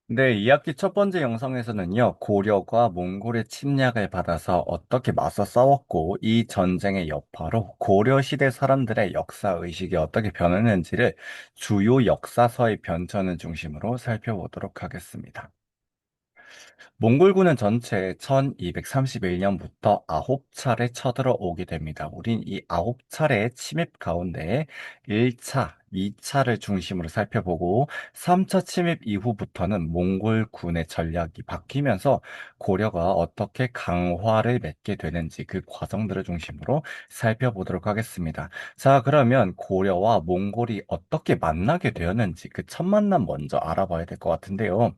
네, 2학기 첫 번째 영상에서는요, 고려가 몽골의 침략을 받아서 어떻게 맞서 싸웠고, 이 전쟁의 여파로 고려 시대 사람들의 역사 의식이 어떻게 변했는지를 주요 역사서의 변천을 중심으로 살펴보도록 하겠습니다. 몽골군은 전체 1231년부터 9차례 쳐들어오게 됩니다. 우린 이 9차례의 침입 가운데 1차, 2차를 중심으로 살펴보고 3차 침입 이후부터는 몽골군의 전략이 바뀌면서 고려가 어떻게 강화를 맺게 되는지 그 과정들을 중심으로 살펴보도록 하겠습니다. 자, 그러면 고려와 몽골이 어떻게 만나게 되었는지 그 첫 만남 먼저 알아봐야 될 것 같은데요.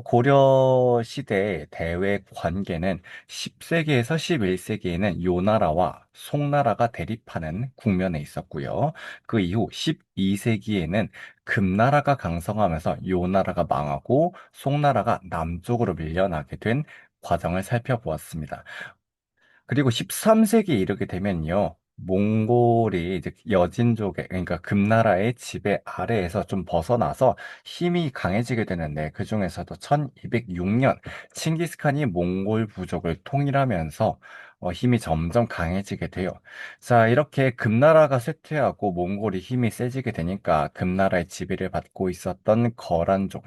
고려 시대 대외 관계는 10세기에서 11세기에는 요나라와 송나라가 대립하는 국면에 있었고요. 그 이후 12세기에는 금나라가 강성하면서 요나라가 망하고 송나라가 남쪽으로 밀려나게 된 과정을 살펴보았습니다. 그리고 13세기에 이르게 되면요. 몽골이 이제 여진족의, 그러니까 금나라의 지배 아래에서 좀 벗어나서 힘이 강해지게 되는데, 그 중에서도 1206년 칭기스칸이 몽골 부족을 통일하면서 힘이 점점 강해지게 돼요. 자, 이렇게 금나라가 쇠퇴하고 몽골이 힘이 세지게 되니까 금나라의 지배를 받고 있었던 거란족,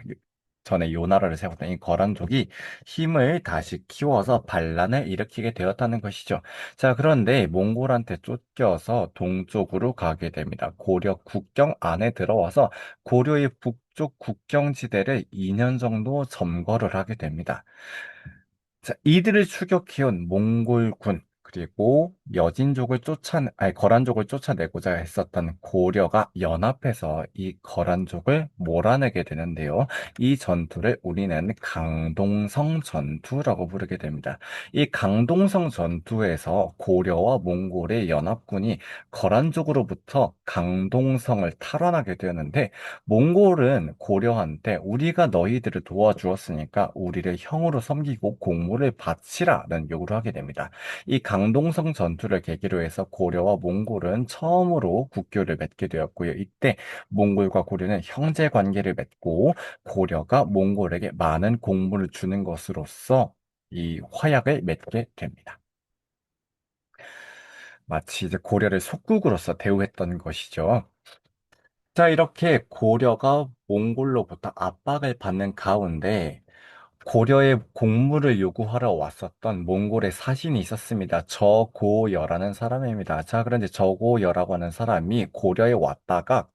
전에 요나라를 세웠던 이 거란족이 힘을 다시 키워서 반란을 일으키게 되었다는 것이죠. 자, 그런데 몽골한테 쫓겨서 동쪽으로 가게 됩니다. 고려 국경 안에 들어와서 고려의 북쪽 국경지대를 2년 정도 점거를 하게 됩니다. 자, 이들을 추격해온 몽골군, 그리고 거란족을 쫓아내고자 했었던 고려가 연합해서 이 거란족을 몰아내게 되는데요. 이 전투를 우리는 강동성 전투라고 부르게 됩니다. 이 강동성 전투에서 고려와 몽골의 연합군이 거란족으로부터 강동성을 탈환하게 되었는데, 몽골은 고려한테 우리가 너희들을 도와주었으니까 우리를 형으로 섬기고 공물을 바치라는 요구를 하게 됩니다. 이 강동성 전투를 계기로 해서 고려와 몽골은 처음으로 국교를 맺게 되었고요. 이때 몽골과 고려는 형제 관계를 맺고 고려가 몽골에게 많은 공물을 주는 것으로서 이 화약을 맺게 됩니다. 마치 이제 고려를 속국으로서 대우했던 것이죠. 자, 이렇게 고려가 몽골로부터 압박을 받는 가운데 고려의 공물을 요구하러 왔었던 몽골의 사신이 있었습니다. 저고여라는 사람입니다. 자, 그런데 저고여라고 하는 사람이 고려에 왔다가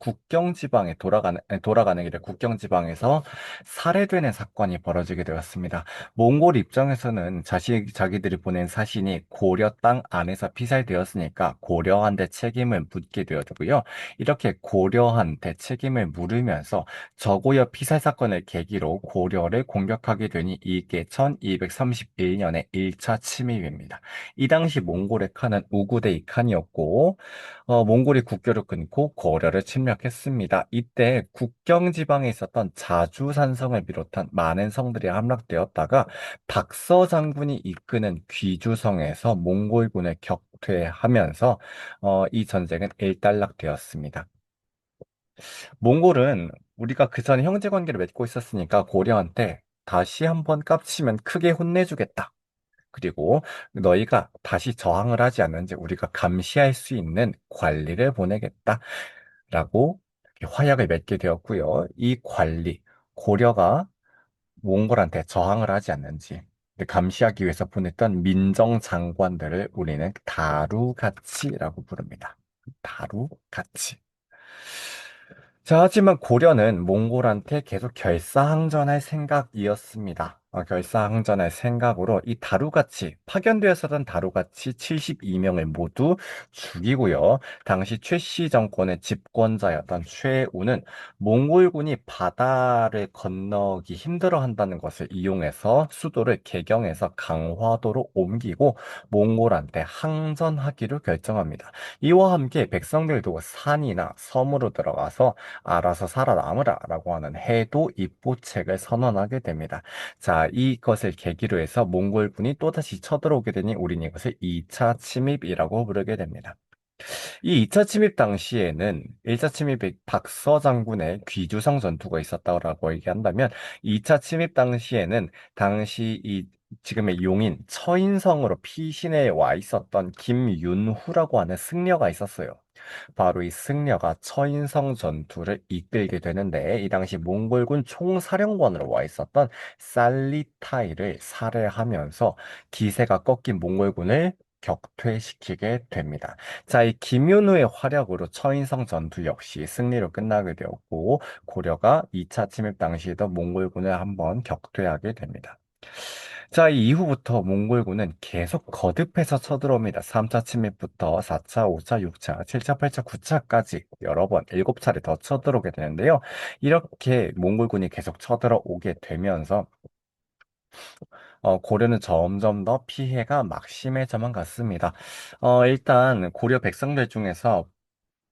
돌아가는 길에 국경지방에서 살해되는 사건이 벌어지게 되었습니다. 몽골 입장에서는 자기들이 보낸 사신이 고려 땅 안에서 피살되었으니까 고려한테 책임을 묻게 되었고요. 이렇게 고려한테 책임을 물으면서 저고요 피살 사건을 계기로 고려를 공격하게 되니 이게 1231년의 1차 침입입니다. 이 당시 몽골의 칸은 우구데이 칸이었고 몽골이 국교를 끊고 고려를 침략했습니다. 이때 국경 지방에 있었던 자주산성을 비롯한 많은 성들이 함락되었다가 박서 장군이 이끄는 귀주성에서 몽골군을 격퇴하면서 이 전쟁은 일단락되었습니다. 몽골은 우리가 그 전에 형제 관계를 맺고 있었으니까 고려한테 다시 한번 깝치면 크게 혼내주겠다. 그리고 너희가 다시 저항을 하지 않는지 우리가 감시할 수 있는 관리를 보내겠다. 라고 화약을 맺게 되었고요. 이 관리, 고려가 몽골한테 저항을 하지 않는지 감시하기 위해서 보냈던 민정 장관들을 우리는 다루가치라고 부릅니다. 다루가치. 자, 하지만 고려는 몽골한테 계속 결사항전할 생각이었습니다. 결사항전할 생각으로 이 다루가치, 파견되었었던 다루가치 72명을 모두 죽이고요. 당시 최씨 정권의 집권자였던 최우는 몽골군이 바다를 건너기 힘들어한다는 것을 이용해서 수도를 개경해서 강화도로 옮기고 몽골한테 항전하기로 결정합니다. 이와 함께 백성들도 산이나 섬으로 들어가서 알아서 살아남으라라고 하는 해도 입보책을 선언하게 됩니다. 자, 이것을 계기로 해서 몽골군이 또다시 쳐들어오게 되니 우리는 이것을 2차 침입이라고 부르게 됩니다. 이 2차 침입 당시에는 1차 침입에 박서 장군의 귀주성 전투가 있었다고 얘기한다면 2차 침입 당시에는 당시 이 지금의 용인 처인성으로 피신해 와 있었던 김윤후라고 하는 승려가 있었어요. 바로 이 승려가 처인성 전투를 이끌게 되는데 이 당시 몽골군 총사령관으로 와 있었던 살리타이를 살해하면서 기세가 꺾인 몽골군을 격퇴시키게 됩니다. 자, 이 김윤우의 활약으로 처인성 전투 역시 승리로 끝나게 되었고 고려가 2차 침입 당시에도 몽골군을 한번 격퇴하게 됩니다. 자, 이 이후부터 몽골군은 계속 거듭해서 쳐들어옵니다. 3차 침입부터 4차, 5차, 6차, 7차, 8차, 9차까지 여러 번, 7차례 더 쳐들어오게 되는데요. 이렇게 몽골군이 계속 쳐들어오게 되면서 고려는 점점 더 피해가 막심해져만 갔습니다. 일단 고려 백성들 중에서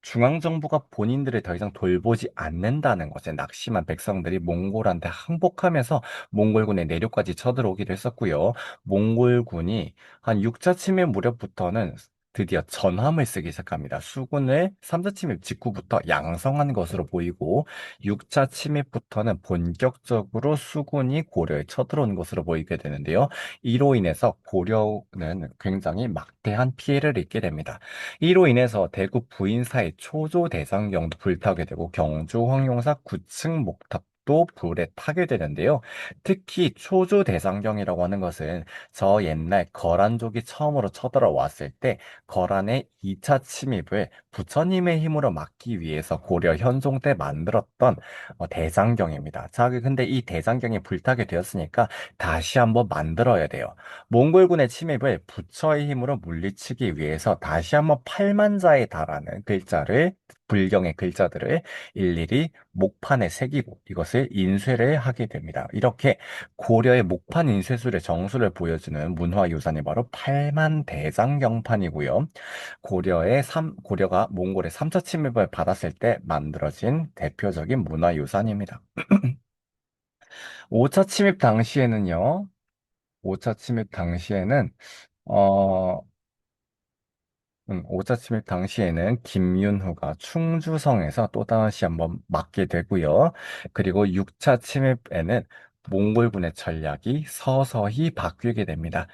중앙정부가 본인들을 더 이상 돌보지 않는다는 것에 낙심한 백성들이 몽골한테 항복하면서 몽골군의 내륙까지 쳐들어오기도 했었고요. 몽골군이 한 6차 침입 무렵부터는 드디어 전함을 쓰기 시작합니다. 수군을 3차 침입 직후부터 양성한 것으로 보이고 6차 침입부터는 본격적으로 수군이 고려에 쳐들어온 것으로 보이게 되는데요. 이로 인해서 고려는 굉장히 막대한 피해를 입게 됩니다. 이로 인해서 대구 부인사의 초조 대장경도 불타게 되고 경주 황룡사 9층 목탑도 불에 타게 되는데요. 특히 초조 대장경이라고 하는 것은 저 옛날 거란족이 처음으로 쳐들어왔을 때 거란의 2차 침입을 부처님의 힘으로 막기 위해서 고려 현종 때 만들었던 대장경입니다. 자, 근데 이 대장경이 불타게 되었으니까 다시 한번 만들어야 돼요. 몽골군의 침입을 부처의 힘으로 물리치기 위해서 다시 한번 8만자에 달하는 글자를 불경의 글자들을 일일이 목판에 새기고 이것을 인쇄를 하게 됩니다. 이렇게 고려의 목판 인쇄술의 정수를 보여주는 문화유산이 바로 8만 대장경판이고요. 고려가 몽골의 3차 침입을 받았을 때 만들어진 대표적인 문화유산입니다. 5차 침입 당시에는요. 5차 침입 당시에는 어, 5차 침입 당시에는 김윤후가 충주성에서 또다시 한번 맞게 되고요. 그리고 6차 침입에는 몽골군의 전략이 서서히 바뀌게 됩니다.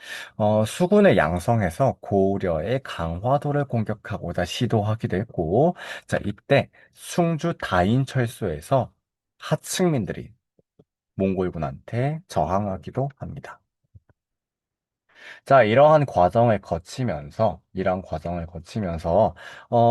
수군을 양성해서 고려의 강화도를 공격하고자 시도하기도 했고, 자, 이때 충주 다인철소에서 하층민들이 몽골군한테 저항하기도 합니다. 자, 이러한 과정을 거치면서,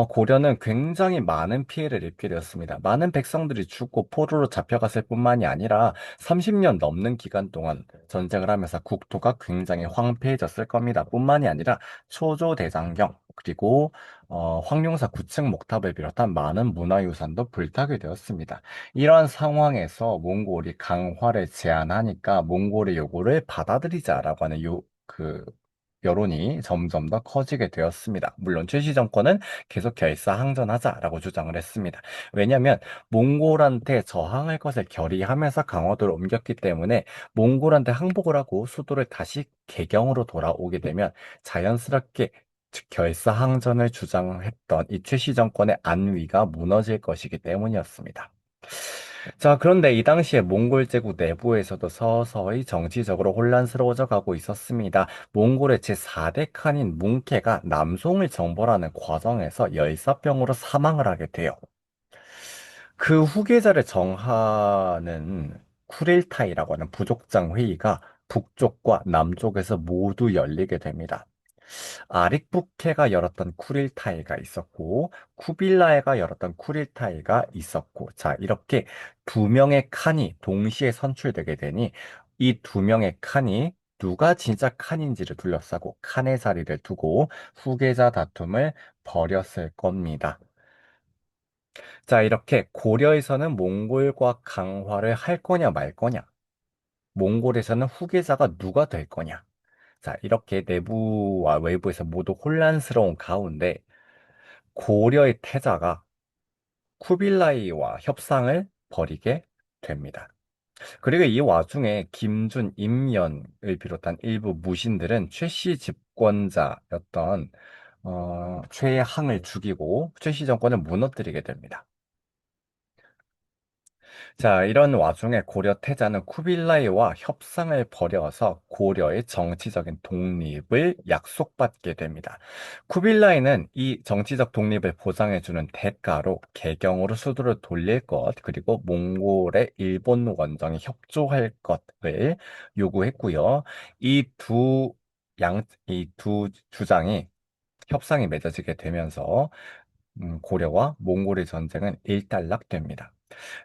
고려는 굉장히 많은 피해를 입게 되었습니다. 많은 백성들이 죽고 포로로 잡혀갔을 뿐만이 아니라 30년 넘는 기간 동안 전쟁을 하면서 국토가 굉장히 황폐해졌을 겁니다. 뿐만이 아니라 초조대장경, 그리고 황룡사 9층 목탑을 비롯한 많은 문화유산도 불타게 되었습니다. 이러한 상황에서 몽골이 강화를 제안하니까 몽골의 요구를 받아들이자라고 하는 여론이 점점 더 커지게 되었습니다. 물론 최씨 정권은 계속 결사항전하자라고 주장을 했습니다. 왜냐하면 몽골한테 저항할 것을 결의하면서 강화도를 옮겼기 때문에 몽골한테 항복을 하고 수도를 다시 개경으로 돌아오게 되면 자연스럽게 즉 결사항전을 주장했던 이 최씨 정권의 안위가 무너질 것이기 때문이었습니다. 자, 그런데 이 당시에 몽골 제국 내부에서도 서서히 정치적으로 혼란스러워져 가고 있었습니다. 몽골의 제4대 칸인 뭉케가 남송을 정벌하는 과정에서 열사병으로 사망을 하게 돼요. 그 후계자를 정하는 쿠릴타이라고 하는 부족장 회의가 북쪽과 남쪽에서 모두 열리게 됩니다. 아릭부케가 열었던 쿠릴타이가 있었고, 쿠빌라이가 열었던 쿠릴타이가 있었고, 자, 이렇게 두 명의 칸이 동시에 선출되게 되니, 이 두 명의 칸이 누가 진짜 칸인지를 둘러싸고 칸의 자리를 두고 후계자 다툼을 벌였을 겁니다. 자, 이렇게 고려에서는 몽골과 강화를 할 거냐 말 거냐, 몽골에서는 후계자가 누가 될 거냐. 자, 이렇게 내부와 외부에서 모두 혼란스러운 가운데 고려의 태자가 쿠빌라이와 협상을 벌이게 됩니다. 그리고 이 와중에 김준, 임연을 비롯한 일부 무신들은 최씨 집권자였던 최항을 죽이고 최씨 정권을 무너뜨리게 됩니다. 자, 이런 와중에 고려 태자는 쿠빌라이와 협상을 벌여서 고려의 정치적인 독립을 약속받게 됩니다. 쿠빌라이는 이 정치적 독립을 보장해주는 대가로 개경으로 수도를 돌릴 것, 그리고 몽골의 일본 원정에 협조할 것을 요구했고요. 이 두 주장이 협상이 맺어지게 되면서 고려와 몽골의 전쟁은 일단락됩니다.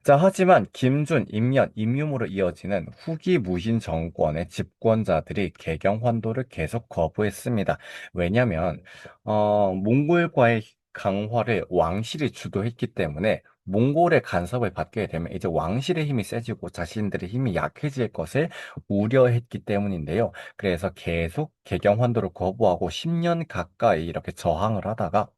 자, 하지만 김준, 임연, 임금으로 이어지는 후기 무신 정권의 집권자들이 개경 환도를 계속 거부했습니다. 왜냐하면 몽골과의 강화를 왕실이 주도했기 때문에 몽골의 간섭을 받게 되면 이제 왕실의 힘이 세지고 자신들의 힘이 약해질 것을 우려했기 때문인데요. 그래서 계속 개경 환도를 거부하고 10년 가까이 이렇게 저항을 하다가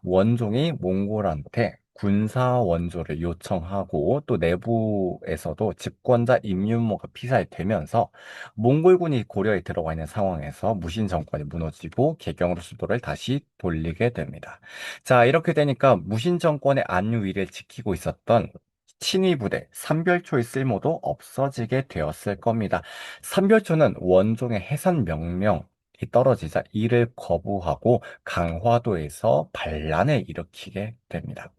원종이 몽골한테 군사 원조를 요청하고 또 내부에서도 집권자 임윤모가 피살되면서 몽골군이 고려에 들어와 있는 상황에서 무신 정권이 무너지고 개경으로 수도를 다시 돌리게 됩니다. 자, 이렇게 되니까 무신 정권의 안위를 지키고 있었던 친위 부대 삼별초의 쓸모도 없어지게 되었을 겁니다. 삼별초는 원종의 해산 명령 이 떨어지자 이를 거부하고 강화도에서 반란을 일으키게 됩니다.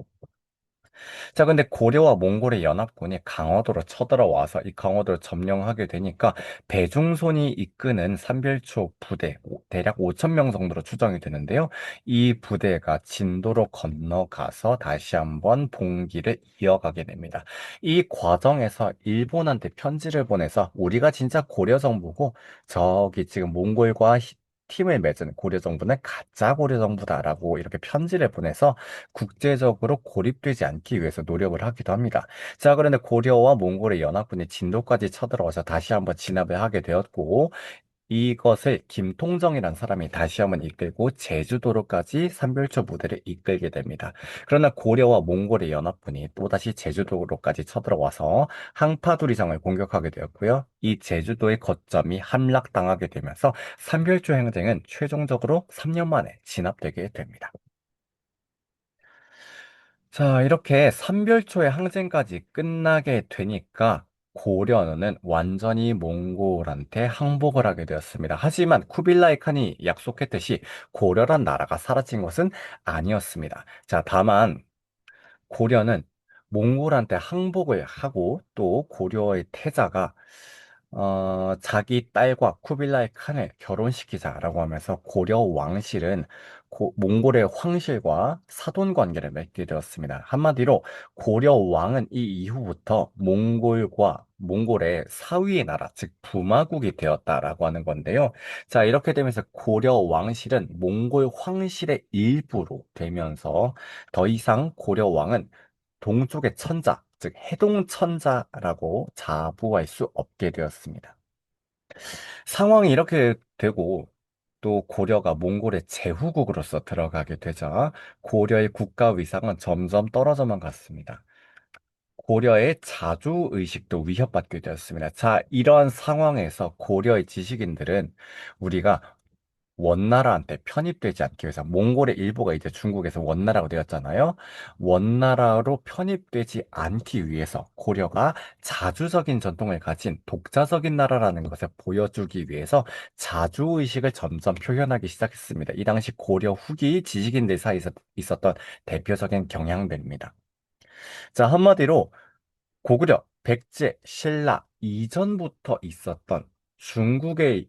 자, 근데 고려와 몽골의 연합군이 강화도로 쳐들어와서 이 강화도를 점령하게 되니까 배중손이 이끄는 삼별초 부대, 대략 5천 명 정도로 추정이 되는데요. 이 부대가 진도로 건너가서 다시 한번 봉기를 이어가게 됩니다. 이 과정에서 일본한테 편지를 보내서 우리가 진짜 고려 정부고 저기 지금 몽골과 팀을 맺은 고려 정부는 가짜 고려 정부다라고 이렇게 편지를 보내서 국제적으로 고립되지 않기 위해서 노력을 하기도 합니다. 자, 그런데 고려와 몽골의 연합군이 진도까지 쳐들어와서 다시 한번 진압을 하게 되었고, 이것을 김통정이라는 사람이 다시 한번 이끌고 제주도로까지 삼별초 부대를 이끌게 됩니다. 그러나 고려와 몽골의 연합군이 또다시 제주도로까지 쳐들어와서 항파두리성을 공격하게 되었고요. 이 제주도의 거점이 함락당하게 되면서 삼별초 행정은 최종적으로 3년 만에 진압되게 됩니다. 자, 이렇게 삼별초의 항쟁까지 끝나게 되니까 고려는 완전히 몽골한테 항복을 하게 되었습니다. 하지만 쿠빌라이 칸이 약속했듯이 고려란 나라가 사라진 것은 아니었습니다. 자, 다만 고려는 몽골한테 항복을 하고 또 고려의 태자가 자기 딸과 쿠빌라이 칸을 결혼시키자라고 하면서 고려 왕실은 몽골의 황실과 사돈 관계를 맺게 되었습니다. 한마디로 고려 왕은 이 이후부터 몽골의 사위의 나라, 즉 부마국이 되었다라고 하는 건데요. 자, 이렇게 되면서 고려 왕실은 몽골 황실의 일부로 되면서 더 이상 고려 왕은 동쪽의 천자, 즉 해동천자라고 자부할 수 없게 되었습니다. 상황이 이렇게 되고 또 고려가 몽골의 제후국으로서 들어가게 되자 고려의 국가 위상은 점점 떨어져만 갔습니다. 고려의 자주의식도 위협받게 되었습니다. 자, 이러한 상황에서 고려의 지식인들은 우리가 원나라한테 편입되지 않기 위해서 몽골의 일부가 이제 중국에서 원나라가 되었잖아요. 원나라로 편입되지 않기 위해서 고려가 자주적인 전통을 가진 독자적인 나라라는 것을 보여주기 위해서 자주의식을 점점 표현하기 시작했습니다. 이 당시 고려 후기 지식인들 사이에서 있었던 대표적인 경향들입니다. 자, 한마디로 고구려, 백제, 신라 이전부터 있었던 중국의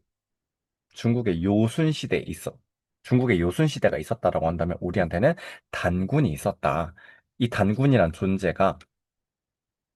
중국의 중국의 요순 시대가 있었다라고 한다면 우리한테는 단군이 있었다. 이 단군이란 존재가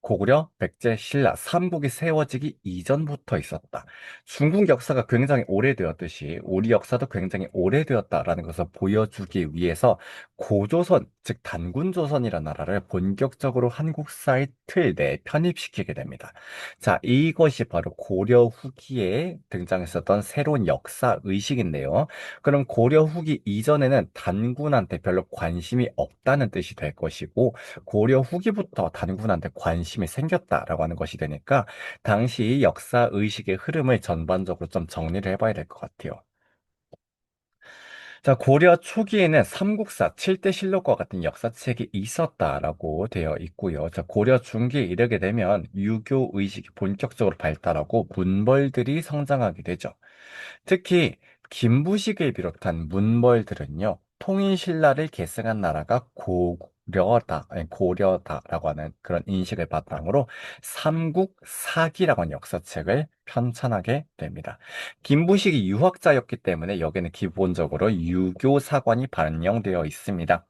고구려, 백제, 신라 삼국이 세워지기 이전부터 있었다. 중국 역사가 굉장히 오래되었듯이 우리 역사도 굉장히 오래되었다라는 것을 보여주기 위해서 고조선, 즉 단군조선이라는 나라를 본격적으로 한국사의 틀 내에 편입시키게 됩니다. 자, 이것이 바로 고려 후기에 등장했었던 새로운 역사 의식인데요. 그럼 고려 후기 이전에는 단군한테 별로 관심이 없다는 뜻이 될 것이고 고려 후기부터 단군한테 관심이 생겼다라고 하는 것이 되니까 당시 역사 의식의 흐름을 전반적으로 좀 정리를 해봐야 될 것 같아요. 자, 고려 초기에는 삼국사, 칠대실록과 같은 역사책이 있었다라고 되어 있고요. 자, 고려 중기에 이르게 되면 유교 의식이 본격적으로 발달하고 문벌들이 성장하게 되죠. 특히 김부식을 비롯한 문벌들은요, 통일신라를 계승한 나라가 고려다, 아니, 고려다라고 하는 그런 인식을 바탕으로 삼국사기라고 하는 역사책을 편찬하게 됩니다. 김부식이 유학자였기 때문에 여기는 기본적으로 유교 사관이 반영되어 있습니다.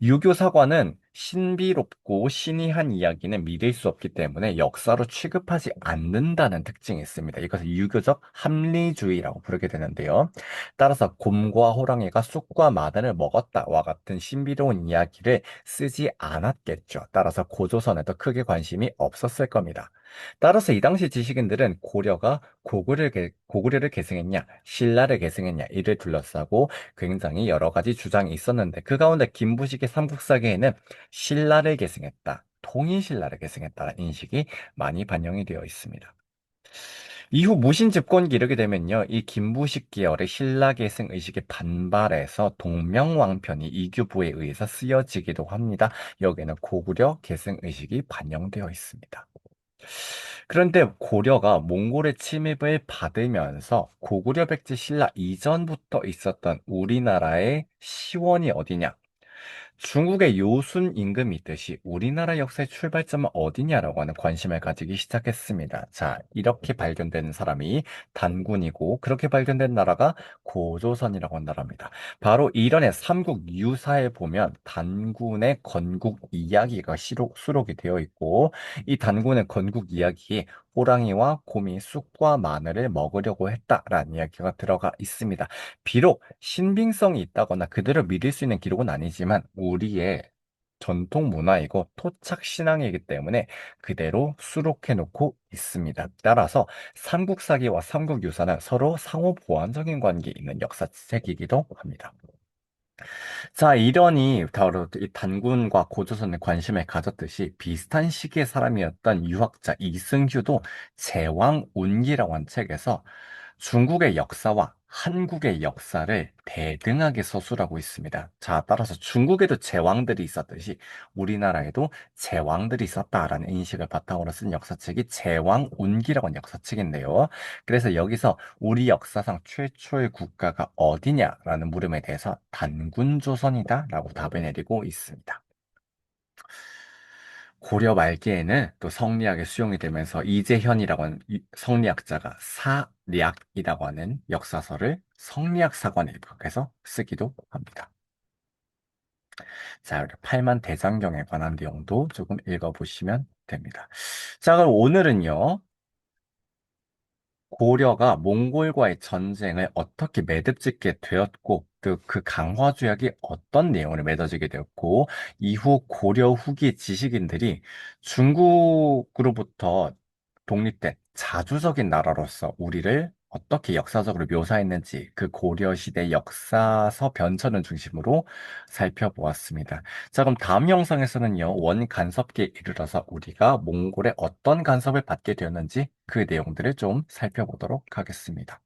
유교 사관은 신비롭고 신이한 이야기는 믿을 수 없기 때문에 역사로 취급하지 않는다는 특징이 있습니다. 이것을 유교적 합리주의라고 부르게 되는데요. 따라서 곰과 호랑이가 쑥과 마늘을 먹었다와 같은 신비로운 이야기를 쓰지 않았겠죠. 따라서 고조선에도 크게 관심이 없었을 겁니다. 따라서 이 당시 지식인들은 고려가 고구려를 계승했냐, 신라를 계승했냐, 이를 둘러싸고 굉장히 여러 가지 주장이 있었는데 그 가운데 김부식의 삼국사기에는 신라를 계승했다, 통일신라를 계승했다는 인식이 많이 반영이 되어 있습니다. 이후 무신 집권기 이르게 되면요, 이 김부식 계열의 신라 계승 의식에 반발해서 동명왕편이 이규보에 의해서 쓰여지기도 합니다. 여기에는 고구려 계승 의식이 반영되어 있습니다. 그런데 고려가 몽골의 침입을 받으면서 고구려 백제 신라 이전부터 있었던 우리나라의 시원이 어디냐? 중국의 요순 임금이 있듯이 우리나라 역사의 출발점은 어디냐라고 하는 관심을 가지기 시작했습니다. 자, 이렇게 발견된 사람이 단군이고 그렇게 발견된 나라가 고조선이라고 한 나라입니다. 바로 이런의 삼국 유사에 보면 단군의 건국 이야기가 수록이 되어 있고 이 단군의 건국 이야기에 호랑이와 곰이 쑥과 마늘을 먹으려고 했다라는 이야기가 들어가 있습니다. 비록 신빙성이 있다거나 그대로 믿을 수 있는 기록은 아니지만 우리의 전통 문화이고 토착 신앙이기 때문에 그대로 수록해 놓고 있습니다. 따라서 삼국사기와 삼국유사는 서로 상호 보완적인 관계에 있는 역사책이기도 합니다. 자, 이러니 바로 이 단군과 고조선에 관심을 가졌듯이 비슷한 시기의 사람이었던 유학자 이승규도 제왕운기라고 한 책에서 중국의 역사와 한국의 역사를 대등하게 서술하고 있습니다. 자, 따라서 중국에도 제왕들이 있었듯이 우리나라에도 제왕들이 있었다라는 인식을 바탕으로 쓴 역사책이 제왕운기라고 하는 역사책인데요. 그래서 여기서 우리 역사상 최초의 국가가 어디냐라는 물음에 대해서 단군조선이다라고 답을 내리고 있습니다. 고려 말기에는 또 성리학에 수용이 되면서 이재현이라고 하는 성리학자가 사략이라고 하는 역사서를 성리학 사관에 입각해서 쓰기도 합니다. 자, 이렇게 팔만 대장경에 관한 내용도 조금 읽어보시면 됩니다. 자, 그럼 오늘은요, 고려가 몽골과의 전쟁을 어떻게 매듭짓게 되었고, 그 강화조약이 어떤 내용을 맺어지게 되었고, 이후 고려 후기 지식인들이 중국으로부터 독립된 자주적인 나라로서 우리를 어떻게 역사적으로 묘사했는지 그 고려 시대 역사서 변천을 중심으로 살펴보았습니다. 자, 그럼 다음 영상에서는요, 원간섭기에 이르러서 우리가 몽골의 어떤 간섭을 받게 되었는지 그 내용들을 좀 살펴보도록 하겠습니다.